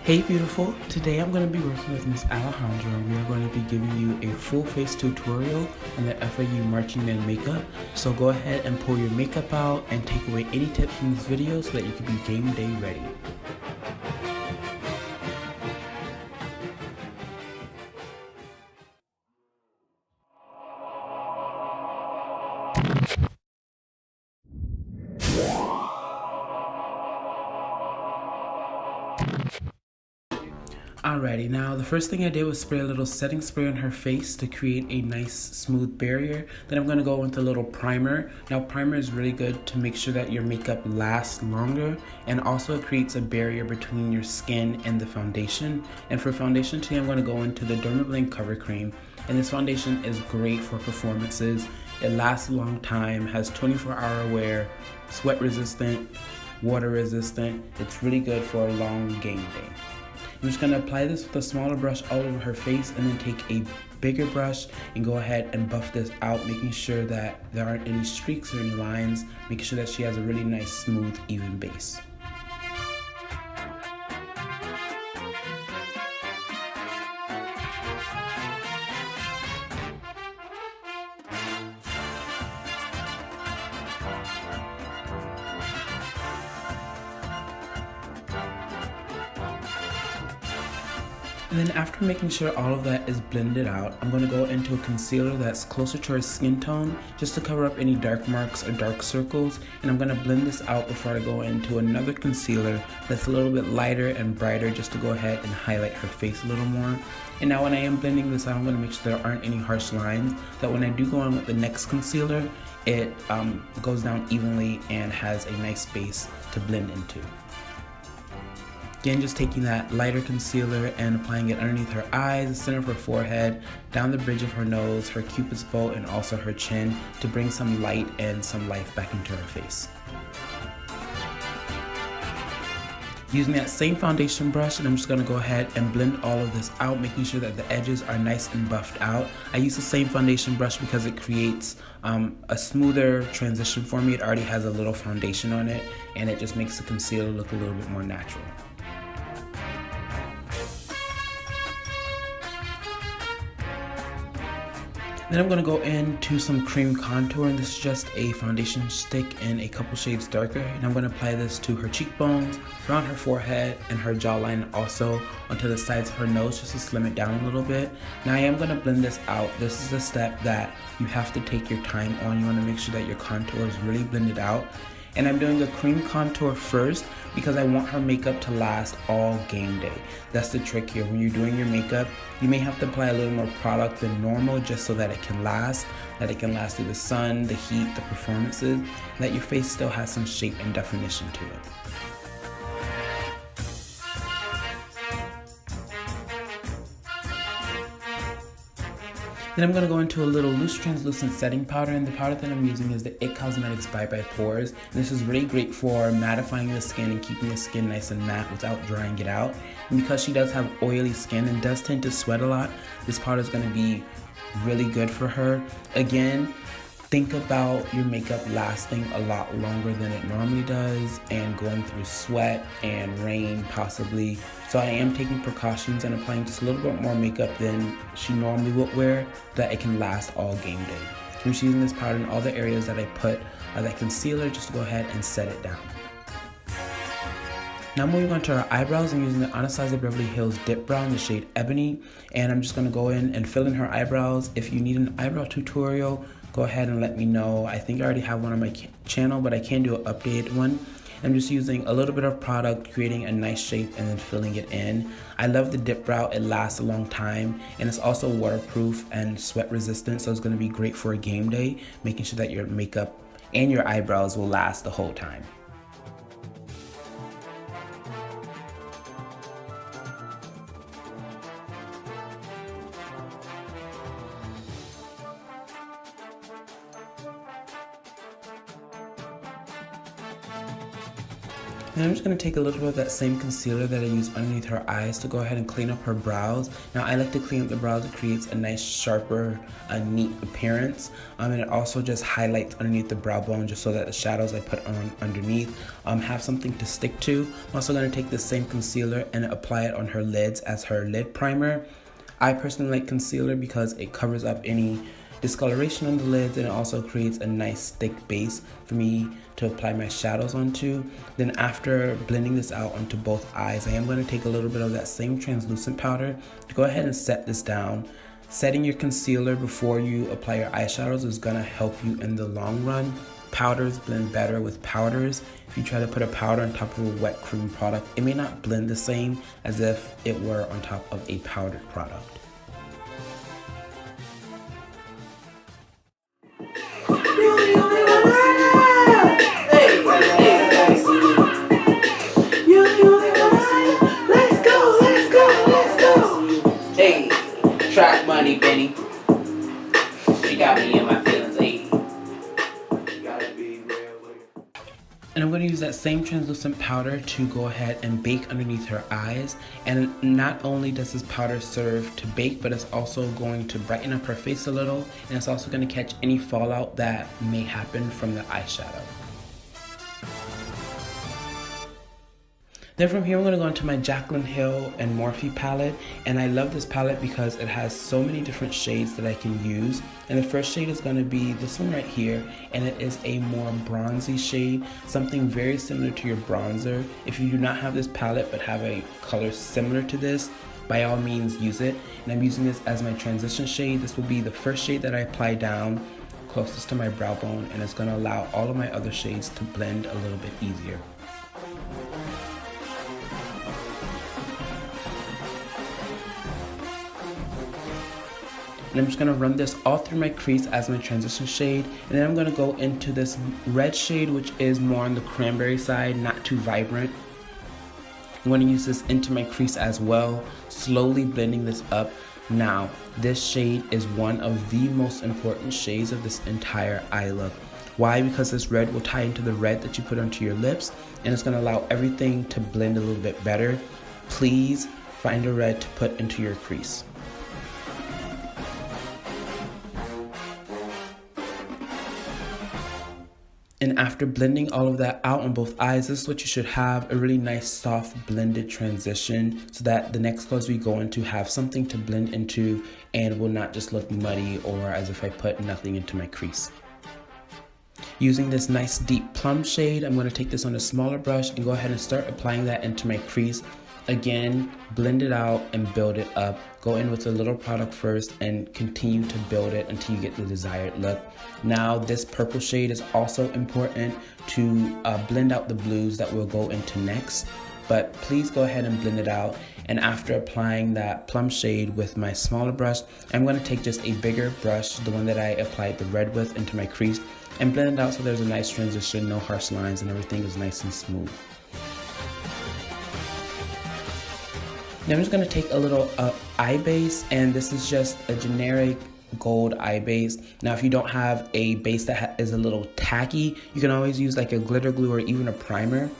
Hey beautiful, today I'm going to be working with Miss Alejandra and we are going to be giving you a full face tutorial on the FIU marching band makeup. So go ahead and pull your makeup out and take away any tips from this video so that you can be game day ready. Alrighty, now the first thing I did was spray a little setting spray on her face to create a nice smooth barrier. Then I'm going to go into a little primer. Now primer is really good to make sure that your makeup lasts longer, and also it creates a barrier between your skin and the foundation. And for foundation today I'm going to go into the Dermablend Cover Cream, and this foundation is great for performances. It lasts a long time, has 24-hour wear, sweat resistant, water resistant. It's really good for a long game day. I'm just going to apply this with a smaller brush all over her face and then take a bigger brush and go ahead and buff this out, making sure that there aren't any streaks or any lines, making sure that she has a really nice, smooth, even base. And then after making sure all of that is blended out, I'm going to go into a concealer that's closer to her skin tone just to cover up any dark marks or dark circles. And I'm going to blend this out before I go into another concealer that's a little bit lighter and brighter just to go ahead and highlight her face a little more. And now when I am blending this out, I'm going to make sure there aren't any harsh lines, that when I do go on with the next concealer, it goes down evenly and has a nice base to blend into. Again, just taking that lighter concealer and applying it underneath her eyes, the center of her forehead, down the bridge of her nose, her cupid's bow, and also her chin to bring some light and some life back into her face. Using that same foundation brush, and I'm just going to go ahead and blend all of this out, making sure that the edges are nice and buffed out. I use the same foundation brush because it creates a smoother transition for me. It already has a little foundation on it, and it just makes the concealer look a little bit more natural. Then I'm going to go into some cream contour, and this is just a foundation stick in a couple shades darker, and I'm going to apply this to her cheekbones, around her forehead, and her jawline, also onto the sides of her nose just to slim it down a little bit. Now I am going to blend this out. This is a step that you have to take your time on. You want to make sure that your contour is really blended out. And I'm doing a cream contour first because I want her makeup to last all game day. That's the trick here. When you're doing your makeup, you may have to apply a little more product than normal just so that it can last through the sun, the heat, the performances, and that your face still has some shape and definition to it. Then I'm going to go into a little loose translucent setting powder, and the powder that I'm using is the IT Cosmetics Bye Bye Pores. And this is really great for mattifying the skin and keeping the skin nice and matte without drying it out. And because she does have oily skin and does tend to sweat a lot, this powder is going to be really good for her. Again, think about your makeup lasting a lot longer than it normally does and going through sweat and rain possibly. So I am taking precautions and applying just a little bit more makeup than she normally would wear, that it can last all game day. I'm just using this powder in all the areas that I put that concealer just to go ahead and set it down. Now moving on to our eyebrows, I'm using the Anastasia Beverly Hills Dip Brow in the shade Ebony, and I'm just going to go in and fill in her eyebrows. If you need an eyebrow tutorial, go ahead and let me know. I think I already have one on my channel, but I can do an updated one. I'm just using a little bit of product, creating a nice shape, and then filling it in. I love the dip brow. It lasts a long time, and it's also waterproof and sweat resistant, so it's going to be great for a game day, making sure that your makeup and your eyebrows will last the whole time. And I'm just going to take a little bit of that same concealer that I used underneath her eyes to go ahead and clean up her brows. Now I like to clean up the brows. It creates a nice sharper, neat appearance. And it also just highlights underneath the brow bone just so that the shadows I put on underneath have something to stick to. I'm also going to take this same concealer and apply it on her lids as her lid primer. I personally like concealer because it covers up any discoloration on the lids, and it also creates a nice thick base for me to apply my shadows onto. Then after blending this out onto both eyes, I am going to take a little bit of that same translucent powder to go ahead and set this down. Setting your concealer before you apply your eyeshadows is going to help you in the long run. Powders blend better with powders. If you try to put a powder on top of a wet cream product, it may not blend the same as if it were on top of a powdered product. Track money, Benny. She got me in my feelings, ayy. And I'm going to use that same translucent powder to go ahead and bake underneath her eyes. And not only does this powder serve to bake, but it's also going to brighten up her face a little, and it's also going to catch any fallout that may happen from the eyeshadow. Then from here, I'm going to go into my Jaclyn Hill and Morphe palette, and I love this palette because it has so many different shades that I can use. And the first shade is going to be this one right here, and it is a more bronzy shade, something very similar to your bronzer. If you do not have this palette but have a color similar to this, by all means use it. And I'm using this as my transition shade. This will be the first shade that I apply down closest to my brow bone, and it's going to allow all of my other shades to blend a little bit easier. And I'm just going to run this all through my crease as my transition shade, and then I'm going to go into this red shade, which is more on the cranberry side, not too vibrant. I'm going to use this into my crease as well, slowly blending this up. Now, this shade is one of the most important shades of this entire eye look. Why? Because this red will tie into the red that you put onto your lips, and it's going to allow everything to blend a little bit better. Please find a red to put into your crease. And after blending all of that out on both eyes, this is what you should have, a really nice soft blended transition, so that the next colors we go into have something to blend into and will not just look muddy or as if I put nothing into my crease. Using this nice deep plum shade, I'm going to take this on a smaller brush and go ahead and start applying that into my crease. Again, blend it out and build it up. Go in with a little product first and continue to build it until you get the desired look. Now, this purple shade is also important to blend out the blues that we'll go into next. But please go ahead and blend it out. And after applying that plum shade with my smaller brush, I'm going to take just a bigger brush, the one that I applied the red with, into my crease and blend it out so there's a nice transition, no harsh lines, and everything is nice and smooth. Now I'm just going to take a little eye base, and this is just a generic gold eye base. Now if you don't have a base that is a little tacky, you can always use like a glitter glue or even a primer.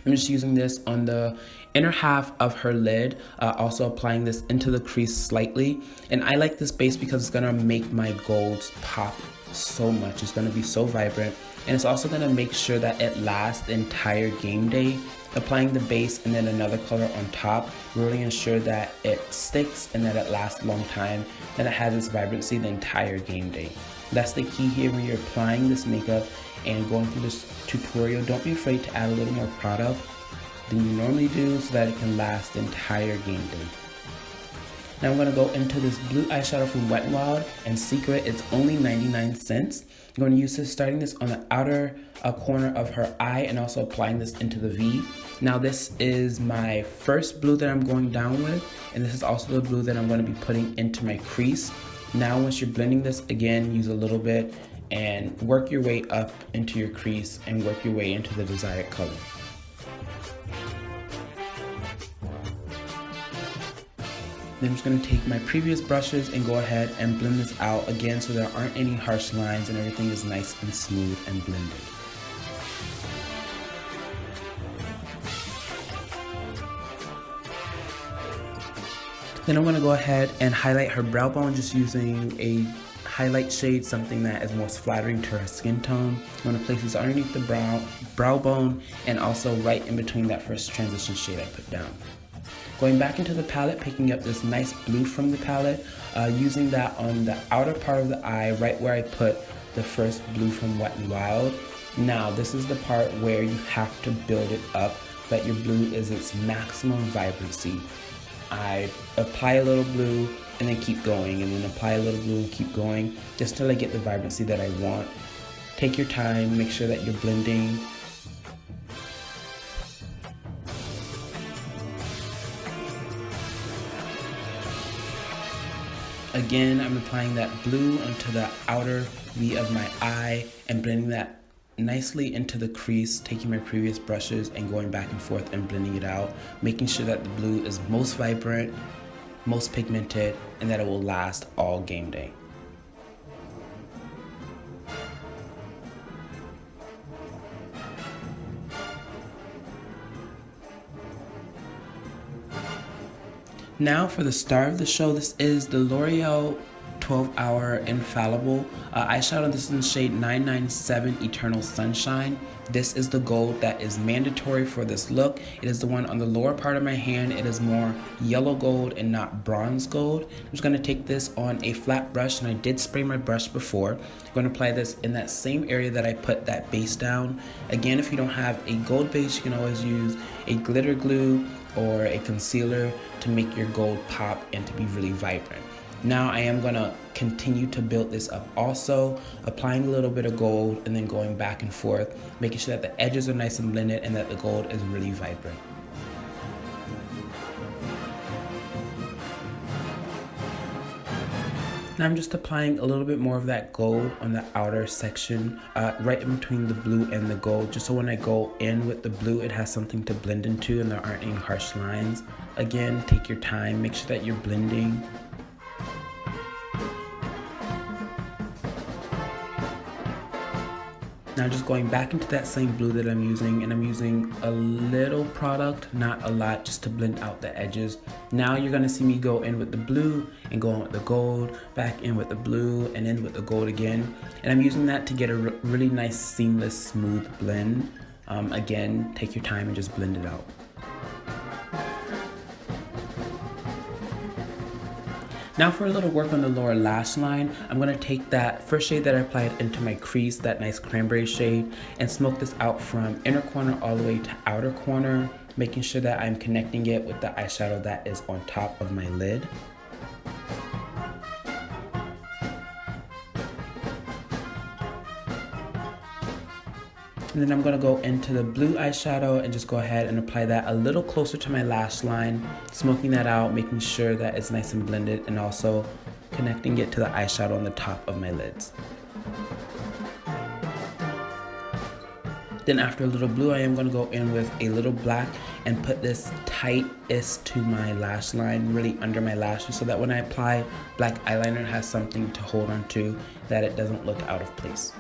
I'm just using this on the inner half of her lid, also applying this into the crease slightly. And I like this base because it's going to make my golds pop so much. It's going to be so vibrant, and it's also going to make sure that it lasts the entire game day. Applying the base and then another color on top really ensure that it sticks and that it lasts a long time, and it has its vibrancy the entire game day. That's the key here when you're applying this makeup and going through this tutorial. Don't be afraid to add a little more product than you normally do so that it can last the entire game day. Now I'm going to go into this blue eyeshadow from Wet n Wild and Secret. It's only 99 cents. I'm going to use this, starting this on the outer corner of her eye and also applying this into the V. Now this is my first blue that I'm going down with, and this is also the blue that I'm going to be putting into my crease. Now once you're blending this, again, use a little bit and work your way up into your crease and work your way into the desired color. Then I'm just going to take my previous brushes and go ahead and blend this out again so there aren't any harsh lines and everything is nice and smooth and blended. Then I'm going to go ahead and highlight her brow bone just using a highlight shade, something that is most flattering to her skin tone. I'm going to place this underneath the brow bone and also right in between that first transition shade I put down. Going back into the palette, picking up this nice blue from the palette, using that on the outer part of the eye, right where I put the first blue from Wet n Wild. Now, this is the part where you have to build it up, that your blue is its maximum vibrancy. I apply a little blue and then keep going, and then apply a little blue and keep going, just till I get the vibrancy that I want. Take your time, make sure that you're blending. Again, I'm applying that blue onto the outer V of my eye and blending that nicely into the crease, taking my previous brushes and going back and forth and blending it out, making sure that the blue is most vibrant, most pigmented, and that it will last all game day. Now for the star of the show, this is the L'Oreal 12-Hour Infallible eyeshadow. This is in the shade 997 Eternal Sunshine. This is the gold that is mandatory for this look. It is the one on the lower part of my hand. It is more yellow gold and not bronze gold. I'm just going to take this on a flat brush, and I did spray my brush before. I'm going to apply this in that same area that I put that base down. Again, if you don't have a gold base, you can always use a glitter glue or a concealer to make your gold pop and to be really vibrant. Now I am going to continue to build this up also, applying a little bit of gold and then going back and forth, making sure that the edges are nice and blended and that the gold is really vibrant. Now I'm just applying a little bit more of that gold on the outer section, right in between the blue and the gold, just so when I go in with the blue, it has something to blend into and there aren't any harsh lines. Again, take your time, make sure that you're blending. Now just going back into that same blue that I'm using, and I'm using a little product, not a lot, just to blend out the edges. Now you're gonna see me go in with the blue and go in with the gold, back in with the blue and in with the gold again. And I'm using that to get a really nice, seamless, smooth blend. Again, take your time and just blend it out. Now for a little work on the lower lash line, I'm going to take that first shade that I applied into my crease, that nice cranberry shade, and smoke this out from inner corner all the way to outer corner, making sure that I'm connecting it with the eyeshadow that is on top of my lid. And then I'm going to go into the blue eyeshadow and just go ahead and apply that a little closer to my lash line, smoking that out, making sure that it's nice and blended, and also connecting it to the eyeshadow on the top of my lids. Then after a little blue, I am going to go in with a little black and put this tightest to my lash line, really under my lashes, so that when I apply black eyeliner, it has something to hold on to, that it doesn't look out of place.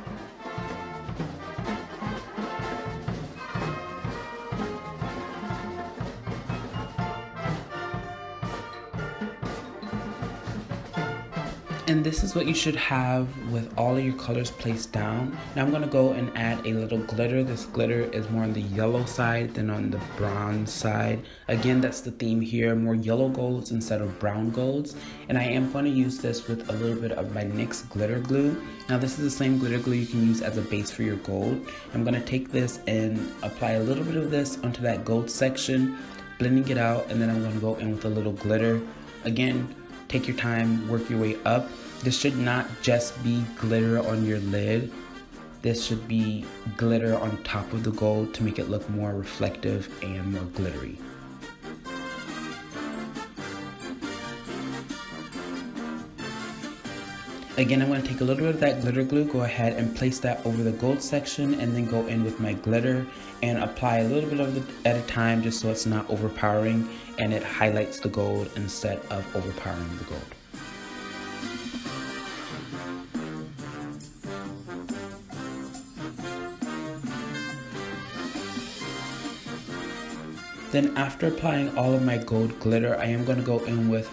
And this is what you should have with all of your colors placed down. Now I'm going to go and add a little glitter. This glitter is more on the yellow side than on the bronze side. Again, that's the theme here, more yellow golds instead of brown golds. And I am going to use this with a little bit of my NYX glitter glue. Now this is the same glitter glue you can use as a base for your gold. I'm going to take this and apply a little bit of this onto that gold section, blending it out, and then I'm going to go in with a little glitter. Again, take your time, work your way up. This should not just be glitter on your lid. This should be glitter on top of the gold to make it look more reflective and more glittery. Again, I'm going to take a little bit of that glitter glue, go ahead and place that over the gold section, and then go in with my glitter and apply a little bit of it at a time, just so it's not overpowering and it highlights the gold instead of overpowering the gold. Then after applying all of my gold glitter, I am going to go in with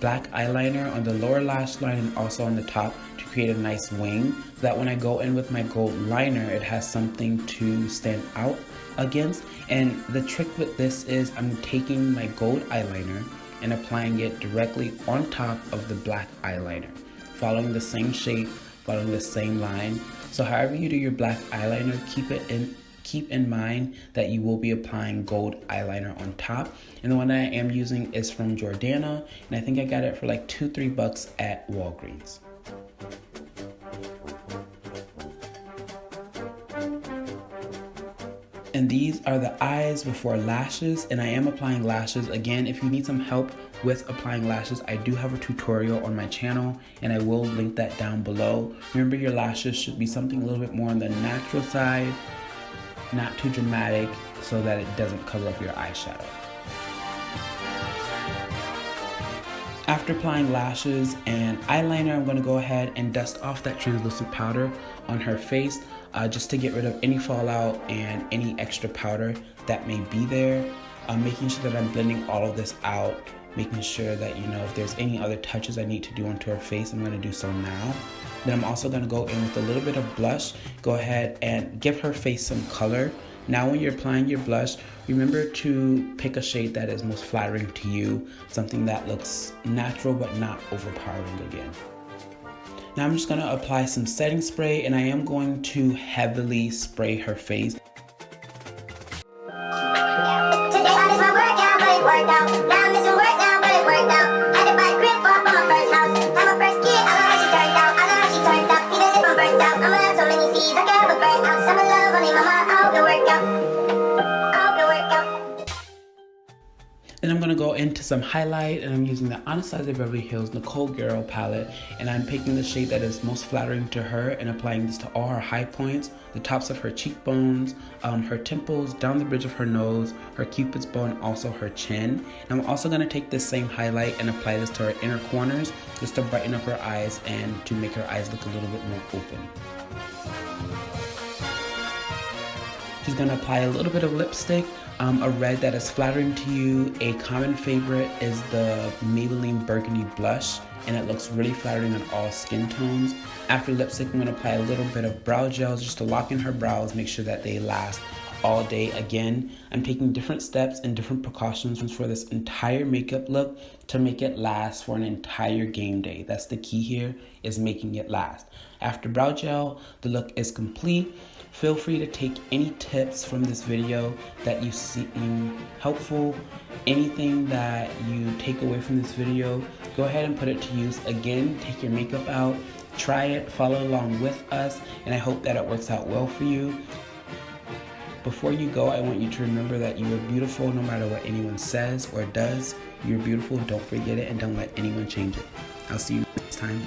black eyeliner on the lower lash line and also on the top to create a nice wing, so that when I go in with my gold liner, it has something to stand out against. And the trick with this is I'm taking my gold eyeliner and applying it directly on top of the black eyeliner, following the same shape, following the same line. So however you do your black eyeliner, keep in mind that you will be applying gold eyeliner on top. And the one that I am using is from Jordana, and I think I got it for like $2-3 at Walgreens. And these are the eyes before lashes, and I am applying lashes. Again, if you need some help with applying lashes, I do have a tutorial on my channel, and I will link that down below. Remember, your lashes should be something a little bit more on the natural side, not too dramatic, so that it doesn't cover up your eyeshadow. After applying lashes and eyeliner, I'm going to go ahead and dust off that translucent powder on her face, just to get rid of any fallout and any extra powder that may be there. Making sure that I'm blending all of this out, making sure that, you know, if there's any other touches I need to do onto her face, I'm going to do so now. Then I'm also going to go in with a little bit of blush, go ahead and give her face some color. Now when you're applying your blush, remember to pick a shade that is most flattering to you, something that looks natural but not overpowering again. Now I'm just going to apply some setting spray, and I am going to heavily spray her face. Today I missed my workout, but it worked out. Now I'm missing work now, but it worked out. Had to buy a crib for my first house. Had my first kid, I know how she turned out. I know how she turned out. Even if I'm burnt out, I'ma have so many C's, I can't but burn out. Summer love, honey, mama, I hope it work out. I hope it work out. Then I'm going to go into some highlight, and I'm using the Anastasia Beverly Hills Nicole Girl palette, and I'm picking the shade that is most flattering to her and applying this to all her high points, the tops of her cheekbones, her temples, down the bridge of her nose, her cupid's bow, and also her chin. And I'm also going to take this same highlight and apply this to her inner corners, just to brighten up her eyes and to make her eyes look a little bit more open. She's going to apply a little bit of lipstick, a red that is flattering to you. A common favorite is the Maybelline Burgundy Blush, and it looks really flattering on all skin tones. After lipstick, I'm going to apply a little bit of brow gels just to lock in her brows, make sure that they last all day. Again, I'm taking different steps and different precautions for this entire makeup look to make it last for an entire game day. That's the key here, is making it last. After brow gel, the look is complete. Feel free to take any tips from this video that you seem helpful. Anything that you take away from this video, go ahead and put it to use. Again, take your makeup out, try it, follow along with us, and I hope that it works out well for you. Before you go, I want you to remember that you are beautiful no matter what anyone says or does. You're beautiful, don't forget it, and don't let anyone change it. I'll see you next time.